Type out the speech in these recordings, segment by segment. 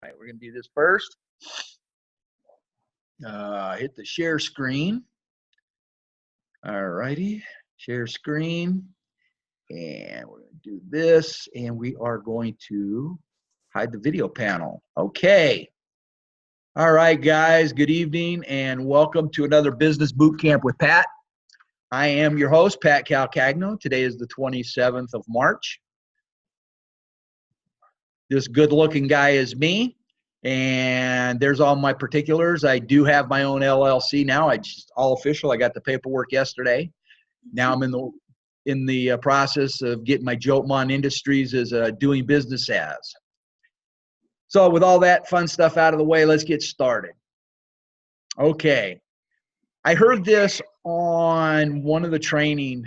All right, we're going to do this first. Hit the share screen. All righty, share screen. And we're going to do this, and we are going to hide the video panel. Okay. All right, guys, good evening, and welcome to another Business Boot Camp with Pat. I am your host, Pat Calcagno. Today is the 27th of March. This good-looking guy is me, and there's all my particulars. I do have my own LLC now. I just all official. I got the paperwork yesterday. Now I'm in the process of getting my Jotmon Industries as doing business as. So with all that fun stuff out of the way, let's get started. Okay. I heard this on one of the training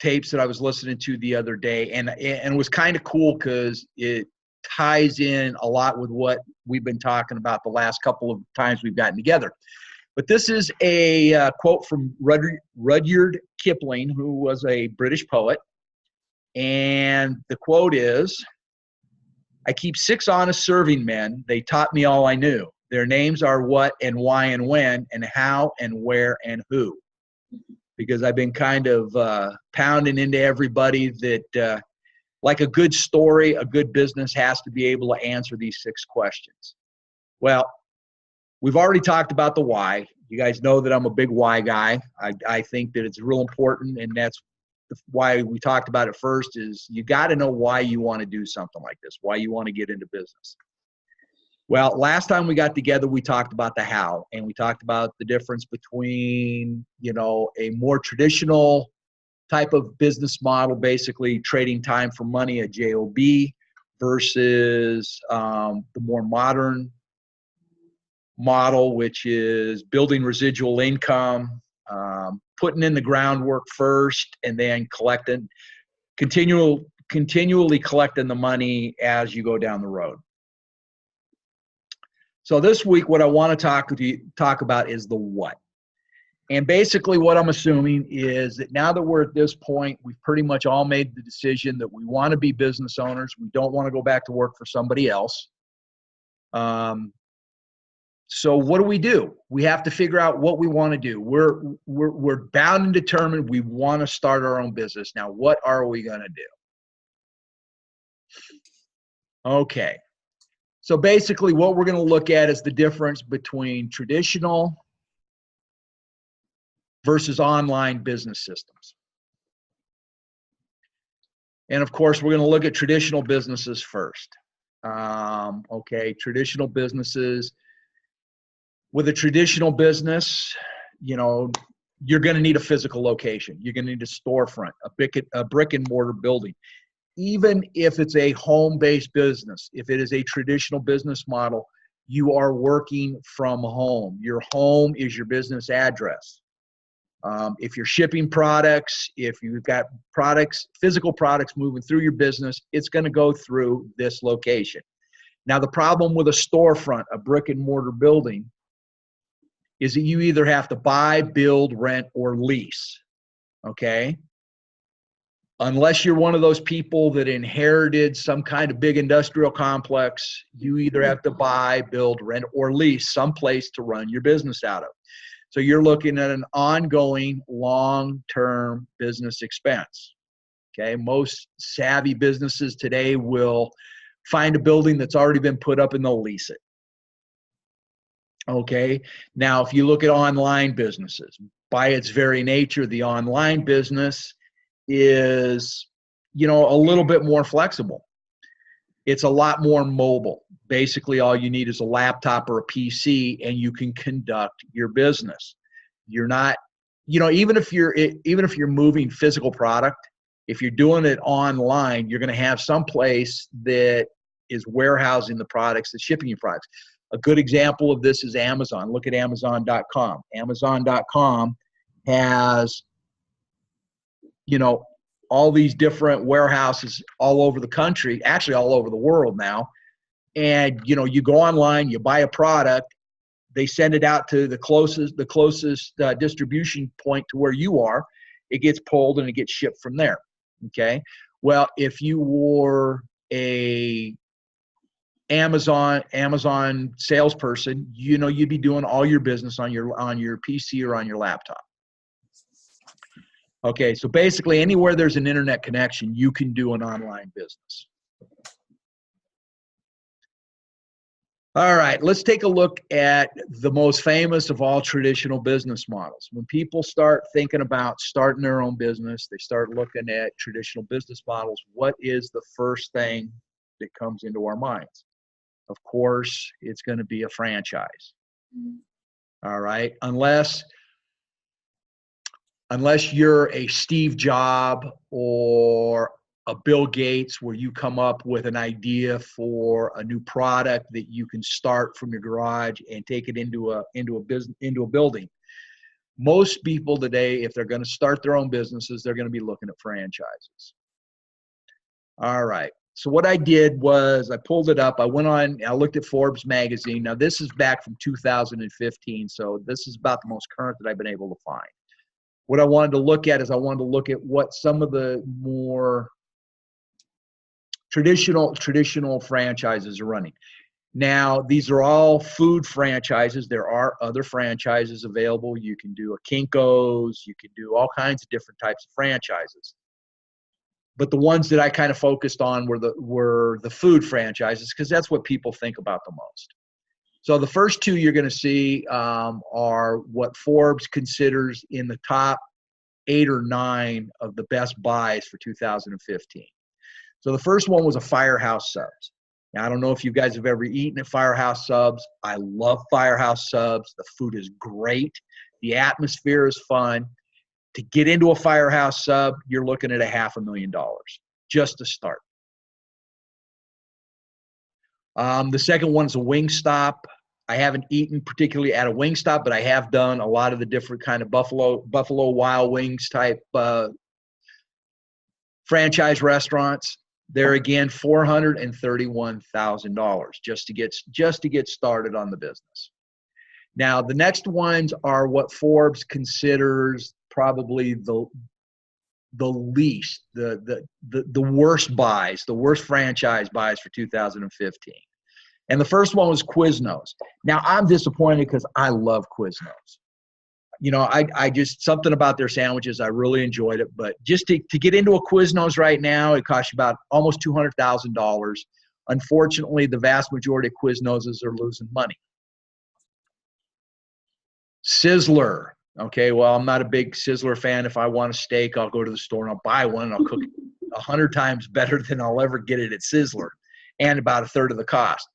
tapes that I was listening to the other day, and it was kind of cool because it ties in a lot with what we've been talking about the last couple of times we've gotten together. But this is a quote from Rudyard Kipling, who was a British poet, and the quote is, "I keep 6 honest serving men. They taught me all I knew. Their names are what and why and when and how and where and who." Because I've been kind of pounding into everybody that like a good story, a good business has to be able to answer these 6 questions. Well, we've already talked about the why. You guys know that I'm a big why guy. I think that it's real important, and that's why we talked about it first, is you got to know why you want to do something like this, why you want to get into business. Well, last time we got together, we talked about the how, and we talked about the difference between, you know, a more traditional type of business model, basically trading time for money, a JOB, versus the more modern model, which is building residual income, putting in the groundwork first, and then continually collecting the money as you go down the road. So this week, what I want to talk about is the what. And basically what I'm assuming is that now that we're at this point, we've pretty much all made the decision that we want to be business owners. We don't want to go back to work for somebody else. So what do? We have to figure out what we want to do. We're bound and determined we want to start our own business. Now, what are we going to do? Okay. So basically what we're going to look at is the difference between traditional versus online business systems. And of course, we're going to look at traditional businesses first. Okay, traditional businesses. With a traditional business, you know, you're going to need a physical location. You're going to need a storefront, a brick and mortar building. Even if it's a home-based business, if it is a traditional business model, you are working from home. Your home is your business address. If you're shipping products, if you've got products, physical products moving through your business, it's going to go through this location. Now, the problem with a storefront, a brick and mortar building, is that you either have to buy, build, rent, or lease, okay? Unless you're one of those people that inherited some kind of big industrial complex, you either have to buy, build, rent, or lease some place to run your business out of. So you're looking at an ongoing long-term business expense, okay? Most savvy businesses today will find a building that's already been put up and they'll lease it. Okay, now if you look at online businesses, by its very nature, the online business is, you know, a little bit more flexible. It's a lot more mobile. Basically, all you need is a laptop or a PC, and you can conduct your business. You're not, you know, even if you're moving physical product, if you're doing it online, you're going to have some place that is warehousing the products, that's shipping your products. A good example of this is Amazon. Look at Amazon.com. Amazon.com has, you know, all these different warehouses all over the country, actually all over the world now. And, you know, you go online, you buy a product, they send it out to the closest distribution point to where you are. It gets pulled and it gets shipped from there. Okay. Well, if you were Amazon salesperson, you know, you'd be doing all your business on your PC or on your laptop. Okay, so basically anywhere there's an internet connection, you can do an online business. All right, let's take a look at the most famous of all traditional business models. When people start thinking about starting their own business, they start looking at traditional business models. What is the first thing that comes into our minds? Of course, it's going to be a franchise. All right, unless you're a Steve Jobs or a Bill Gates, where you come up with an idea for a new product that you can start from your garage and take it into a building. Most people today, if they're going to start their own businesses, they're going to be looking at franchises. All right. So what I did was I pulled it up. I went on, I looked at Forbes magazine. Now this is back from 2015. So this is about the most current that I've been able to find. What I wanted to look at is I wanted to look at what some of the more traditional franchises are running. Now, these are all food franchises. There are other franchises available. You can do a Kinko's, you can do all kinds of different types of franchises. But the ones that I kind of focused on were the food franchises, because that's what people think about the most. So the first two you're going to see are what Forbes considers in the top 8 or 9 of the best buys for 2015. So the first one was a Firehouse Subs. Now, I don't know if you guys have ever eaten at Firehouse Subs. I love Firehouse Subs. The food is great. The atmosphere is fun. To get into a Firehouse Sub, you're looking at $500,000 just to start. The second one is a Wingstop. I haven't eaten particularly at a Wingstop, but I have done a lot of the different kind of Buffalo Wild Wings type franchise restaurants. They're again $431,000 just to get started on the business. Now the next ones are what Forbes considers probably the least, the worst buys, the worst franchise buys for 2015. And the first one was Quiznos. Now I'm disappointed because I love Quiznos. You know, I just, something about their sandwiches, I really enjoyed it. But just to get into a Quiznos right now, it costs you about almost $200,000. Unfortunately, the vast majority of Quiznoses are losing money. Sizzler. Okay, well, I'm not a big Sizzler fan. If I want a steak, I'll go to the store and I'll buy one and I'll cook it 100 times better than I'll ever get it at Sizzler, and about 1/3 of the cost.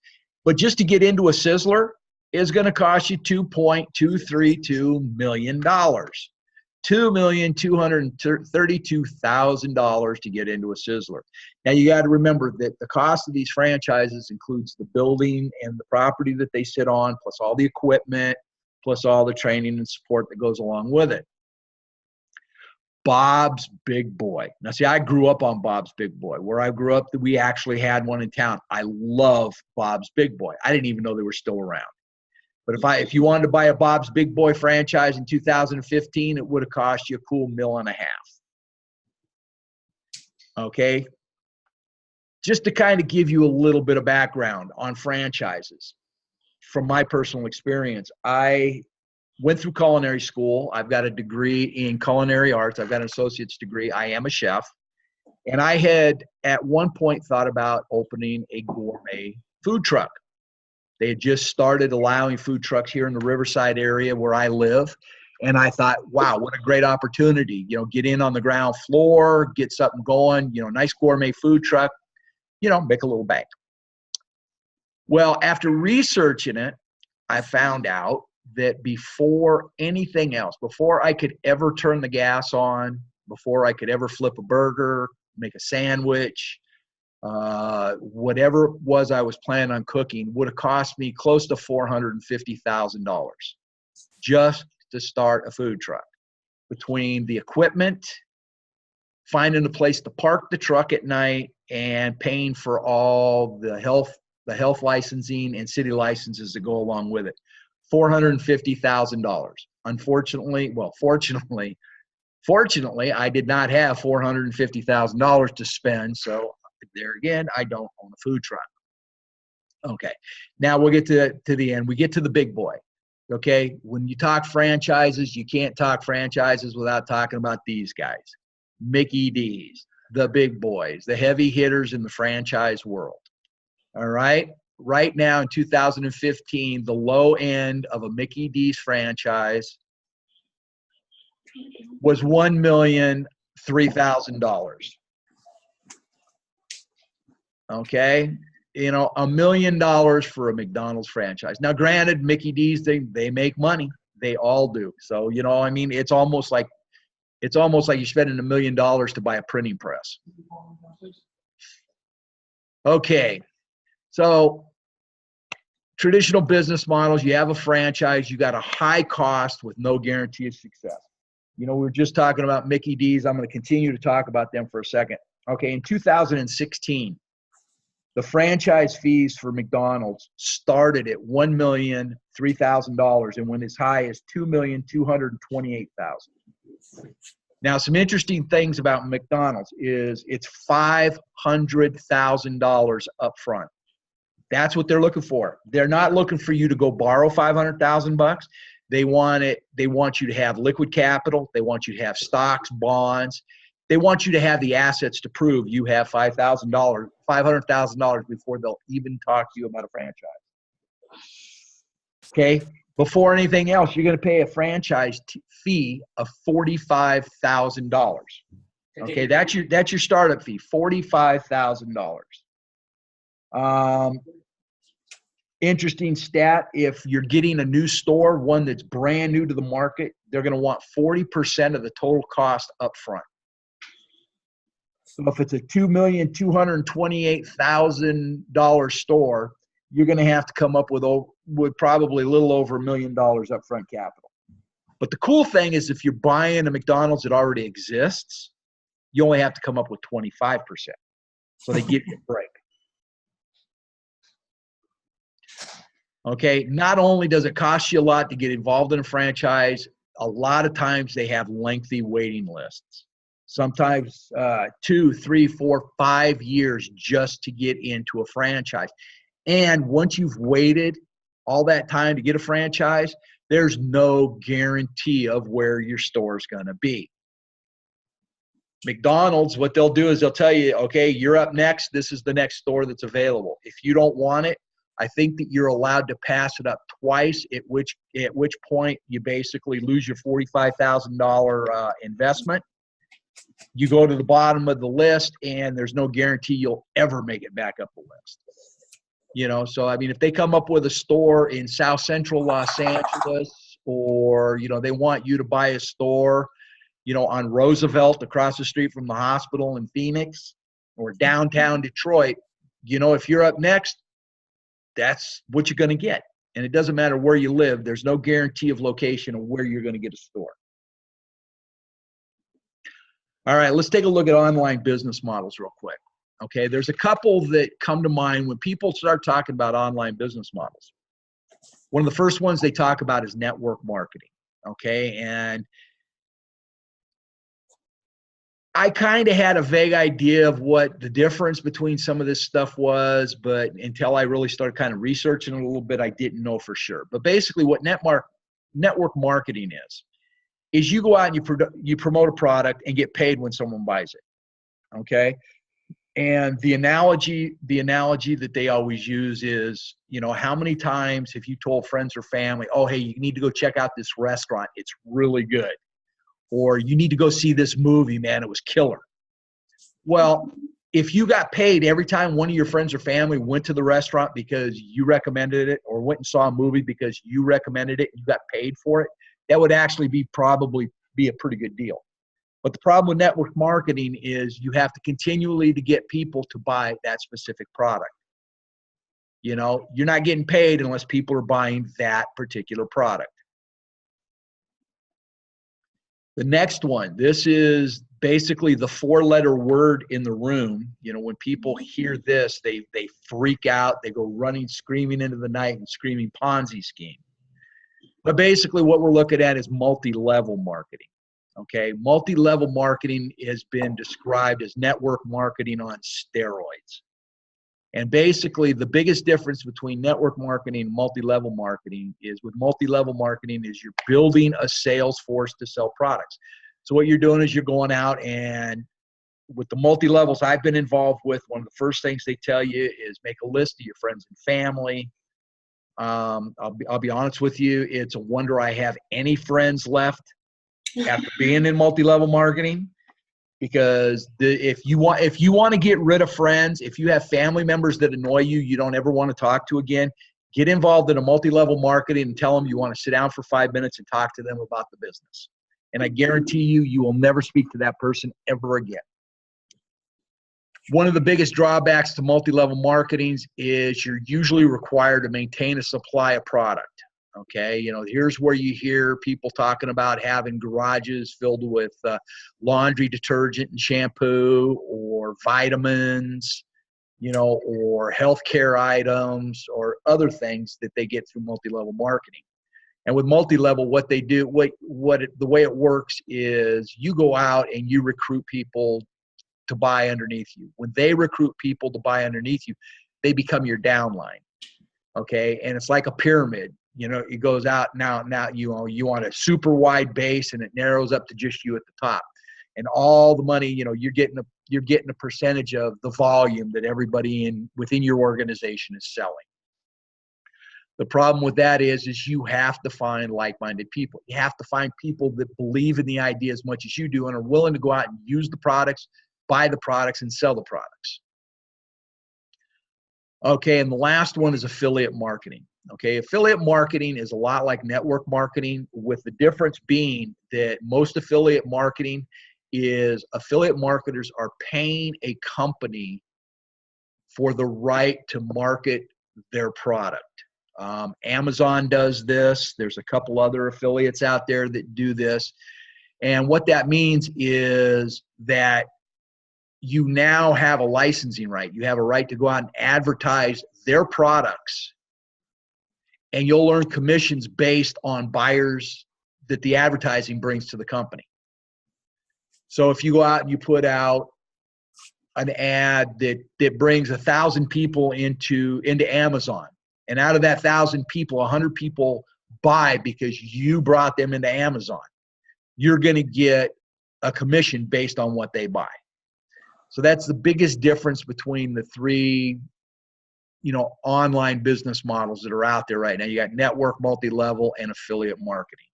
But just to get into a Sizzler is going to cost you $2.232 million. $2,232,000 to get into a Sizzler. Now you got to remember that the cost of these franchises includes the building and the property that they sit on, plus all the equipment, plus all the training and support that goes along with it. Bob's Big Boy. Now see, I grew up on Bob's Big Boy. Where I grew up, we actually had one in town. I love Bob's Big Boy. I didn't even know they were still around. But if you wanted to buy a Bob's Big Boy franchise in 2015, it would have cost you a cool $1.5 million. Okay? Just to kind of give you a little bit of background on franchises. From my personal experience, I went through culinary school. I've got a degree in culinary arts. I've got an associate's degree. I am a chef. And I had at one point thought about opening a gourmet food truck. They had just started allowing food trucks here in the Riverside area where I live. And I thought, wow, what a great opportunity. You know, get in on the ground floor, get something going, you know, nice gourmet food truck, you know, make a little bank. Well, after researching it, I found out that before anything else, before I could ever turn the gas on, before I could ever flip a burger, make a sandwich, whatever it was I was planning on cooking, would have cost me close to $450,000 just to start a food truck. Between the equipment, finding a place to park the truck at night, and paying for all the health licensing and city licenses that go along with it. $450,000. Unfortunately, well, fortunately, I did not have $450,000 to spend. So there again, I don't own a food truck. Okay. Now we'll get to the end. We get to the big boy. Okay. When you talk franchises, you can't talk franchises without talking about these guys. Mickey D's, the big boys, the heavy hitters in the franchise world. All right. Right now in 2015, the low end of a Mickey D's franchise was $1,003,000. Okay. You know, $1 million for a McDonald's franchise. Now, granted, Mickey D's, they make money. They all do. So, you know, I mean, it's almost like you're spending $1 million to buy a printing press. Okay. So traditional business models, you have a franchise, you got a high cost with no guarantee of success. You know, we were just talking about Mickey D's. I'm going to continue to talk about them for a second. Okay, in 2016, the franchise fees for McDonald's started at $1,003,000 and went as high as $2,228,000. Now, some interesting things about McDonald's is it's $500,000 up front. That's what they're looking for. They're not looking for you to go borrow $500,000. They want you to have liquid capital. They want you to have stocks, bonds. They want you to have the assets to prove you have $500,000 before they'll even talk to you about a franchise. Okay. Before anything else, you're going to pay a franchise fee of $45,000. Okay, that's your startup fee, $45,000. Interesting stat: if you're getting a new store, one that's brand new to the market, they're going to want 40% of the total cost up front. So if it's a $2,228,000 store, you're going to have to come up with probably a little over $1 million upfront capital. But the cool thing is, if you're buying a McDonald's that already exists, you only have to come up with 25%. So they give you a break. Okay, not only does it cost you a lot to get involved in a franchise, a lot of times they have lengthy waiting lists. Sometimes 2, 3, 4, 5 years just to get into a franchise. And once you've waited all that time to get a franchise, there's no guarantee of where your store is going to be. McDonald's, what they'll do is they'll tell you, okay, you're up next. This is the next store that's available. If you don't want it, I think that you're allowed to pass it up twice, at which point you basically lose your $45,000 investment. You go to the bottom of the list, and there's no guarantee you'll ever make it back up the list. You know, so I mean, if they come up with a store in South Central Los Angeles, or, you know, they want you to buy a store, you know, on Roosevelt across the street from the hospital in Phoenix, or downtown Detroit, you know, if you're up next, that's what you're going to get. And it doesn't matter where you live. There's no guarantee of location of where you're going to get a store. All right, let's take a look at online business models real quick. Okay, there's a couple that come to mind when people start talking about online business models. One of the first ones they talk about is network marketing. Okay, and I kind of had a vague idea of what the difference between some of this stuff was, but until I really started kind of researching it a little bit, I didn't know for sure. But basically what network marketing is you go out and you promote a product and get paid when someone buys it. Okay? And the analogy that they always use is, you know, how many times have you told friends or family, oh, hey, you need to go check out this restaurant. It's really good. Or you need to go see this movie, man, it was killer. Well, if you got paid every time one of your friends or family went to the restaurant because you recommended it, or went and saw a movie because you recommended it and you got paid for it, that would actually probably be a pretty good deal. But the problem with network marketing is you have to continually to get people to buy that specific product. You know, you're not getting paid unless people are buying that particular product. The next one, this is basically the 4-letter word in the room. You know, when people hear this, they freak out. They go running, screaming into the night and screaming Ponzi scheme. But basically what we're looking at is multi-level marketing. Okay, multi-level marketing has been described as network marketing on steroids. And basically, the biggest difference between network marketing and multi-level marketing is with multi-level marketing is you're building a sales force to sell products. So what you're doing is you're going out, and with the multi-levels I've been involved with, one of the first things they tell you is make a list of your friends and family. I'll be honest with you, it's a wonder I have any friends left after being in multi-level marketing. Because if you want to get rid of friends, if you have family members that annoy you, you don't ever want to talk to again, get involved in a multi-level marketing and tell them you want to sit down for 5 minutes and talk to them about the business. And I guarantee you, you will never speak to that person ever again. One of the biggest drawbacks to multi-level marketing is you're usually required to maintain a supply of product. Okay, you know, here's where you hear people talking about having garages filled with laundry detergent and shampoo, or vitamins, you know, or healthcare items, or other things that they get through multi-level marketing. And with multi-level, what they do, the way it works is you go out and you recruit people to buy underneath you. When they recruit people to buy underneath you, they become your downline. Okay, and it's like a pyramid. You know, it goes out now you want a super wide base, and it narrows up to just you at the top. And all the money, you know, you're getting a percentage of the volume that everybody within your organization is selling. The problem with that is you have to find like-minded people. You have to find people that believe in the idea as much as you do and are willing to go out and use the products, buy the products, and sell the products. Okay, and the last one is affiliate marketing. Okay, affiliate marketing is a lot like network marketing, with the difference being that most affiliate marketing is affiliate marketers are paying a company for the right to market their product. Amazon does this. There's a couple other affiliates out there that do this. And what that means is that you now have a licensing right. You have a right to go out and advertise their products, and you'll earn commissions based on buyers that the advertising brings to the company. So if you go out and you put out an ad that brings 1,000 people into Amazon, and out of that 1,000 people, 100 people buy because you brought them into Amazon, you're going to get a commission based on what they buy. So that's the biggest difference between the three, you know, online business models that are out there right now. You got network, multi-level, and affiliate marketing.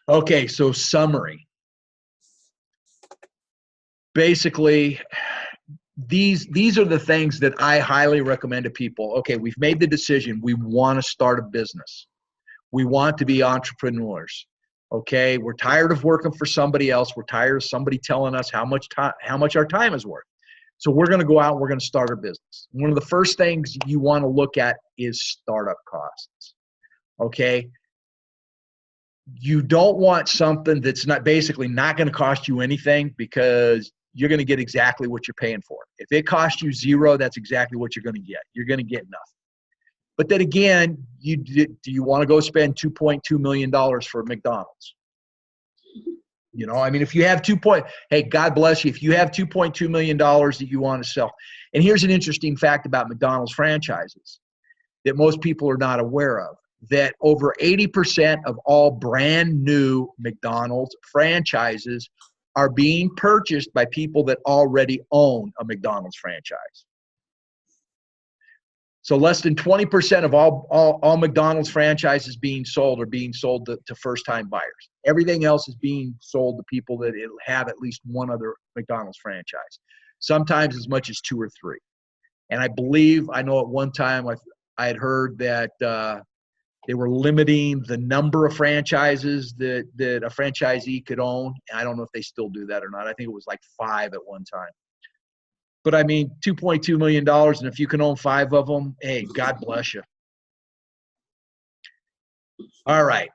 Okay, so summary. Basically, these are the things that I highly recommend to people. Okay, we've made the decision. We want to start a business. We want to be entrepreneurs. Okay, we're tired of working for somebody else. We're tired of somebody telling us how much our time is worth. So we're going to go out and we're going to start a business. One of the first things you want to look at is startup costs. Okay, you don't want something that's basically not going to cost you anything, because you're going to get exactly what you're paying for. If it costs you $0, that's exactly what you're going to get. You're going to get nothing. But then again, do you want to go spend $2.2 million for McDonald's? You know, I mean, if you have hey, God bless you, if you have $2.2 million that you want to sell. And here's an interesting fact about McDonald's franchises that most people are not aware of, that over 80% of all brand new McDonald's franchises are being purchased by people that already own a McDonald's franchise. So less than 20% of all McDonald's franchises being sold are being sold to first-time buyers. Everything else is being sold to people that have at least one other McDonald's franchise, sometimes as much as 2 or 3. And I know at one time I had heard that they were limiting the number of franchises that a franchisee could own. And I don't know if they still do that or not. I think it was like 5 at one time. But I mean, $2.2 million, and if you can own 5 of them, hey, God bless you. All right.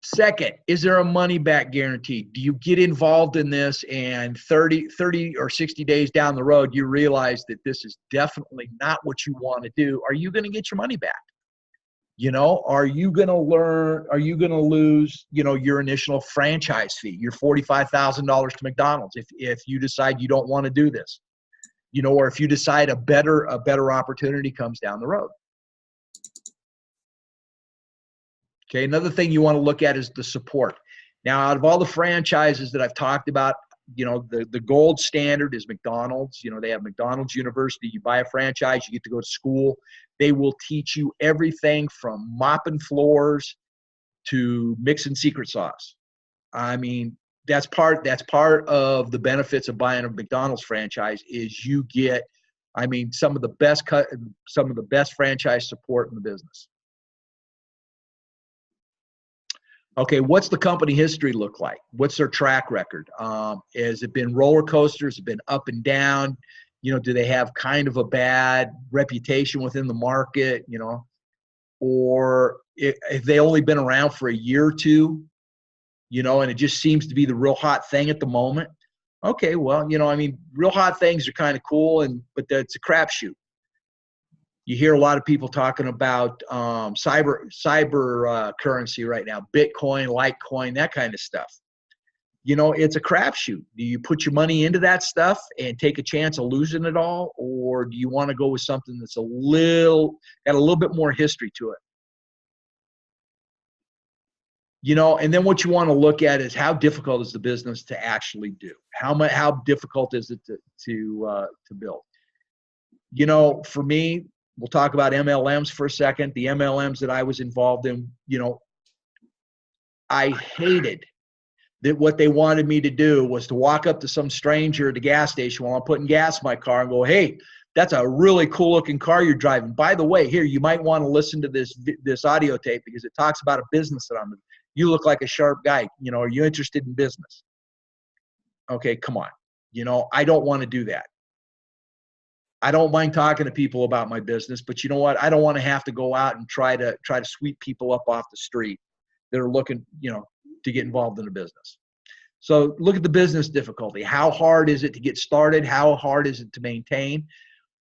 Second, is there a money-back guarantee? Do you get involved in this and 30 or 60 days down the road, you realize that this is definitely not what you want to do? Are you going to get your money back? You know, are you going to lose, you know, your initial franchise fee, your $45,000 to McDonald's if you decide you don't want to do this? or if you decide a better opportunity comes down the road. Okay, another thing you want to look at is the support. Now, out of all the franchises that I've talked about, the gold standard is McDonald's. They have McDonald's University. You buy a franchise, you get to go to school. They will teach you everything from mopping floors to mixing secret sauce. I mean, that's part of the benefits of buying a McDonald's franchise is you get, some of the best franchise support in the business. Okay, what's the company history look like? What's their track record? Has it been roller coasters? Has it been up and down? Do they have kind of a bad reputation within the market? Or if they only been around for a year or two, and it just seems to be the real hot thing at the moment. Okay, well, real hot things are kind of cool, but that's a crapshoot. You hear a lot of people talking about cyber currency right now, Bitcoin, Litecoin, that kind of stuff. It's a crapshoot. Do you put your money into that stuff and take a chance of losing it all, or do you want to go with something that's got a little bit more history to it? And then what you want to look at is how difficult is the business to actually do? How difficult is it to build? For me, we'll talk about MLMs for a second. The MLMs that I was involved in, I hated that what they wanted me to do was to walk up to some stranger at the gas station while I'm putting gas in my car and go, "Hey, that's a really cool looking car you're driving. By the way, here, you might want to listen to this audio tape because it talks about a business that I'm in. You look like a sharp guy. Are you interested in business?" Okay, come on. I don't want to do that. I don't mind talking to people about my business, but you know what? I don't want to have to go out and try to sweep people up off the street that are looking, to get involved in a business. So look at the business difficulty. How hard is it to get started? How hard is it to maintain?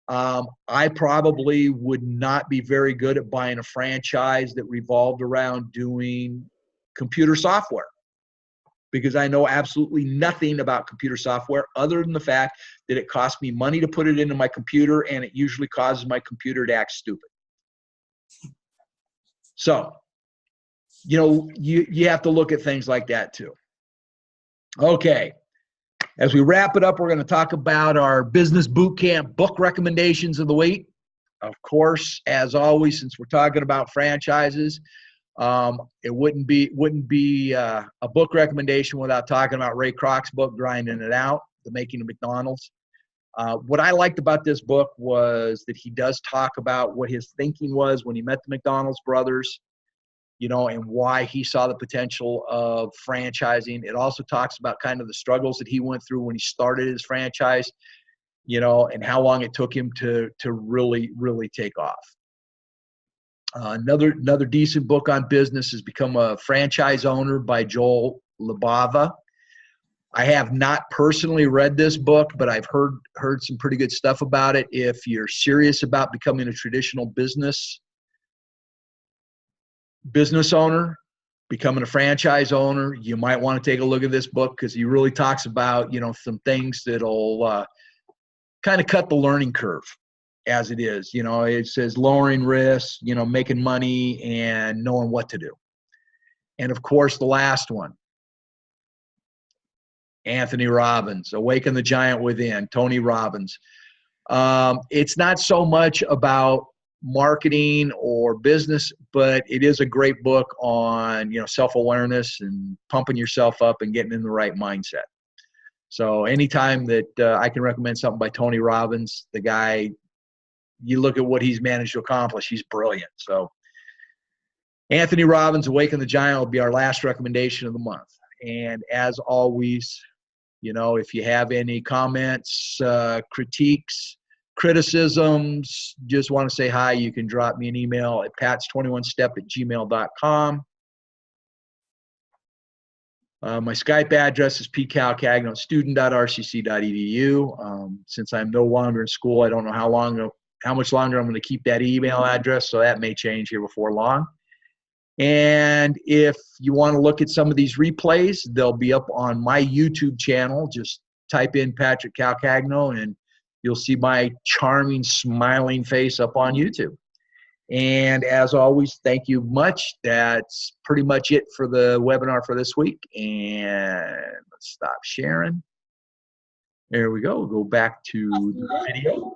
I probably would not be very good at buying a franchise that revolved around doing computer software, because I know absolutely nothing about computer software other than the fact that it costs me money to put it into my computer, and it usually causes my computer to act stupid. So, you have to look at things like that too. Okay. As we wrap it up, we're going to talk about our business boot camp book recommendations of the week. Of course, as always, since we're talking about franchises, it wouldn't be a book recommendation without talking about Ray Kroc's book, Grinding It Out, The Making of McDonald's. What I liked about this book was that he does talk about what his thinking was when he met the McDonald's brothers, and why he saw the potential of franchising. It also talks about kind of the struggles that he went through when he started his franchise, and how long it took him to really, really take off. Another decent book on business has Become a Franchise Owner by Joel Labava. I have not personally read this book, but I've heard some pretty good stuff about it. If you're serious about becoming a traditional business owner, becoming a franchise owner, you might want to take a look at this book, because he really talks about, some things that'll kind of cut the learning curve as it is. It says lowering risks, making money, and knowing what to do. And of course, the last one, Anthony Robbins, Awaken the Giant Within, Tony Robbins. It's not so much about marketing or business, but it is a great book on, self-awareness and pumping yourself up and getting in the right mindset. So anytime that I can recommend something by Tony Robbins, the guy, you look at what he's managed to accomplish, he's brilliant. So Anthony Robbins, Awaken the Giant, will be our last recommendation of the month. And as always, if you have any comments, critiques, criticisms, just want to say hi, you can drop me an email at pats21step@gmail.com. My Skype address is pcalcagno@student.rcc.edu. Since I'm no longer in school, I don't know how much longer I'm going to keep that email address, so that may change here before long. And if you want to look at some of these replays, they'll be up on my YouTube channel. Just type in Patrick Calcagno and you'll see my charming, smiling face up on YouTube. And as always, thank you much. That's pretty much it for the webinar for this week. And let's stop sharing. There we go. We'll go back to the video.